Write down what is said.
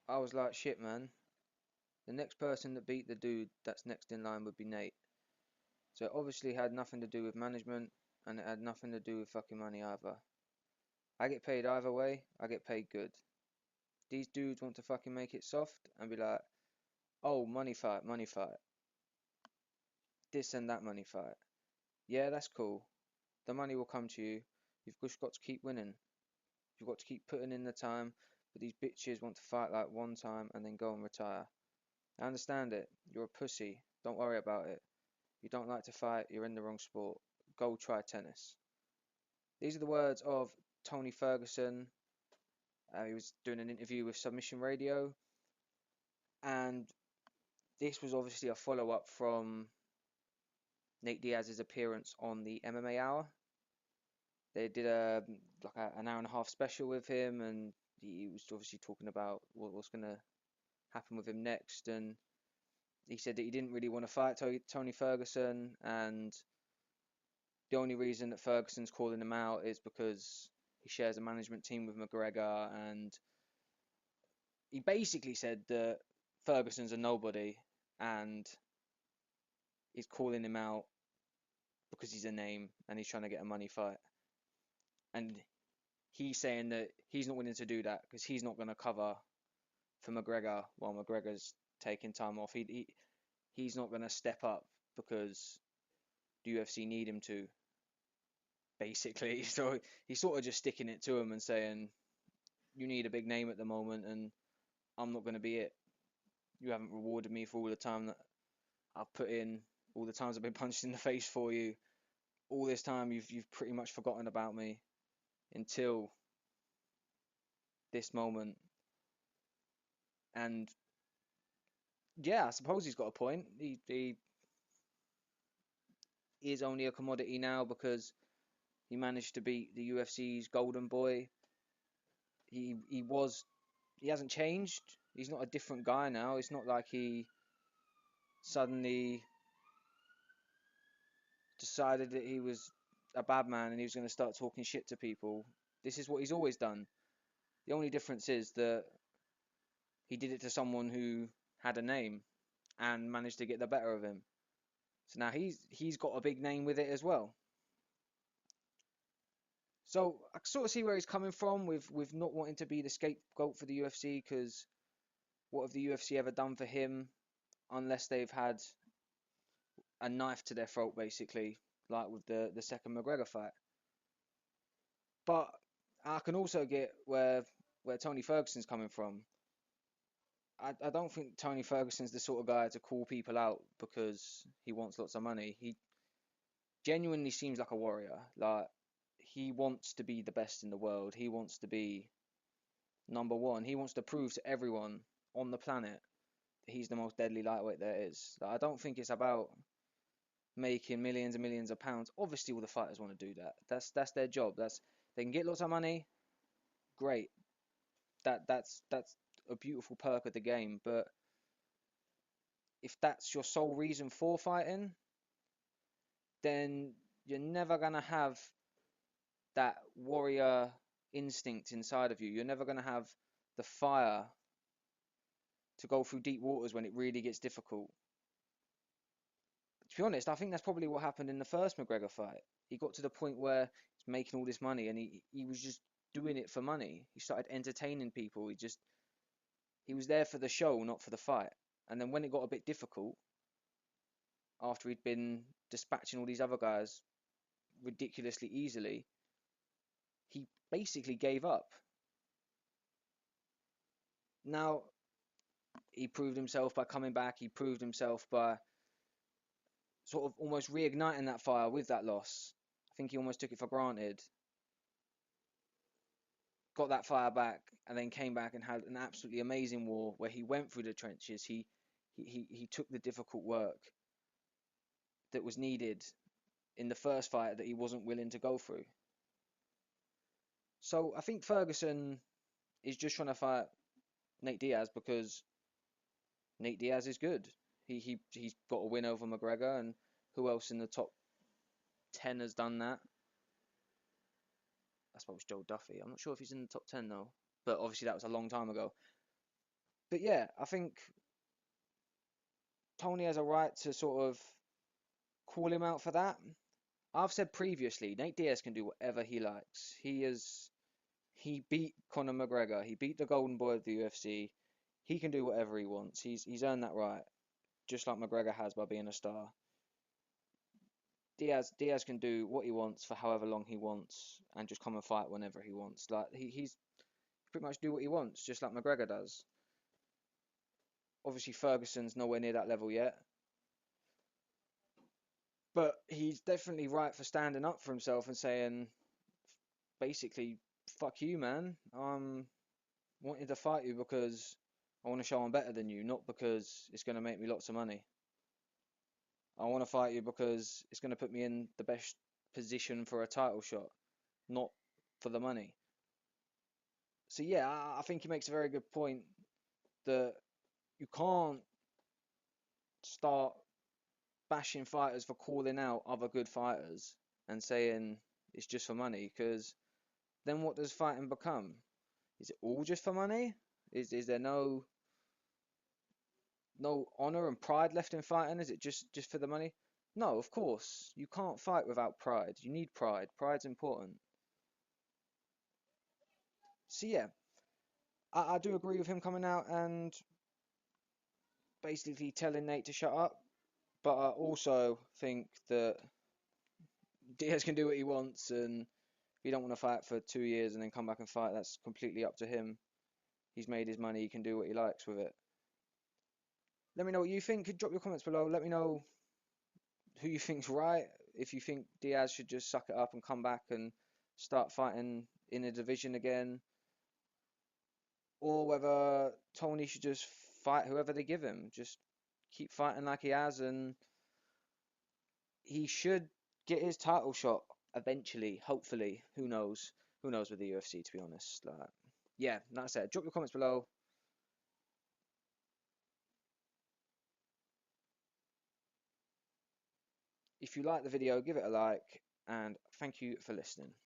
I was like, shit, man. The next person that beat the dude that's next in line would be Nate. So it obviously had nothing to do with management, and it had nothing to do with fucking money either. I get paid either way, I get paid good. These dudes want to fucking make it soft and be like, oh, money fight, this and that money fight. Yeah, that's cool. The money will come to you. You've just got to keep winning. You've got to keep putting in the time. But these bitches want to fight like one time and then go and retire. I understand it. You're a pussy. Don't worry about it. You don't like to fight. You're in the wrong sport. Go try tennis. These are the words of Tony Ferguson. He was doing an interview with Submission Radio, and this was obviously a follow up from Nate Diaz's appearance on the MMA Hour. They did an hour and a half special with him, and he was obviously talking about what's going to happen with him next. And he said that he didn't really want to fight Tony Ferguson, and the only reason that Ferguson's calling him out is because he shares a management team with McGregor, and he basically said that Ferguson's a nobody, and he's calling him out because he's a name and he's trying to get a money fight. And he's saying that he's not willing to do that because he's not going to cover for McGregor while McGregor's taking time off. He's not going to step up because the UFC need him to, basically. So he's sort of just sticking it to him and saying, you need a big name at the moment, and I'm not going to be it. You haven't rewarded me for all the time that I've put in, all the times I've been punched in the face for you. All this time you've pretty much forgotten about me until this moment. And yeah, I suppose he's got a point. He is only a commodity now because he managed to beat the UFC's golden boy. He hasn't changed. He's not a different guy now. It's not like he suddenly decided that he was a bad man and he was going to start talking shit to people. This is what he's always done. The only difference is that he did it to someone who had a name and managed to get the better of him. So now he's got a big name with it as well. So I sort of see where he's coming from with not wanting to be the scapegoat for the UFC, because what have the UFC ever done for him unless they've had a knife to their throat, basically, like with the second McGregor fight. But I can also get where Tony Ferguson's coming from. I don't think Tony Ferguson's the sort of guy to call people out because he wants lots of money. He genuinely seems like a warrior. Like, he wants to be the best in the world. He wants to be number one. He wants to prove to everyone on the planet that he's the most deadly lightweight there is. Like, I don't think it's about making millions and millions of pounds. Obviously, all the fighters want to do that. That's their job. They can get lots of money. Great. That's a beautiful perk of the game. But if that's your sole reason for fighting, then you're never gonna have that warrior instinct inside of you. You're never gonna have the fire to go through deep waters when it really gets difficult. To be honest, I think that's probably what happened in the first McGregor fight. He got to the point where he's making all this money and he was just doing it for money. He started entertaining people. He was there for the show, not for the fight. And then when it got a bit difficult, after he'd been dispatching all these other guys ridiculously easily, he basically gave up. Now, he proved himself by coming back. He proved himself by sort of almost reigniting that fire with that loss. I think he almost took it for granted. Got that fire back, and then came back and had an absolutely amazing war where he went through the trenches. He took the difficult work that was needed in the first fight that he wasn't willing to go through. So I think Ferguson is just trying to fight Nate Diaz because Nate Diaz is good. He's got a win over McGregor, and who else in the top 10 has done that? I suppose Joe Duffy. I'm not sure if he's in the top 10 though, but obviously that was a long time ago. But yeah, I think Tony has a right to sort of call him out for that. I've said previously, Nate Diaz can do whatever he likes. He beat Conor McGregor. He beat the golden boy of the UFC. He can do whatever he wants. He's earned that right, just like McGregor has by being a star. Diaz can do what he wants for however long he wants and just come and fight whenever he wants. Like he's pretty much do what he wants, just like McGregor does. Obviously Ferguson's nowhere near that level yet, but he's definitely right for standing up for himself and saying basically, fuck you, man. I'm wanting to fight you because I want to show I'm better than you, not because it's going to make me lots of money. I want to fight you because it's going to put me in the best position for a title shot, not for the money. So yeah, I think he makes a very good point that you can't start bashing fighters for calling out other good fighters and saying it's just for money, because then what does fighting become? Is it all just for money? Is there no honor and pride left in fighting? Is it just for the money? No, of course. You can't fight without pride. You need pride. Pride's important. So yeah, I do agree with him coming out and basically telling Nate to shut up. But I also think that Diaz can do what he wants, and if he don't want to fight for 2 years and then come back and fight, that's completely up to him. He's made his money. He can do what he likes with it. Let me know what you think. Drop your comments below. Let me know who you think's right. If you think Diaz should just suck it up and come back and start fighting in a division again, or whether Tony should just fight whoever they give him. Just keep fighting like he has, and he should get his title shot eventually. Hopefully, who knows? Who knows with the UFC? To be honest, like, yeah, like I said, drop your comments below. If you like the video, give it a like, and thank you for listening.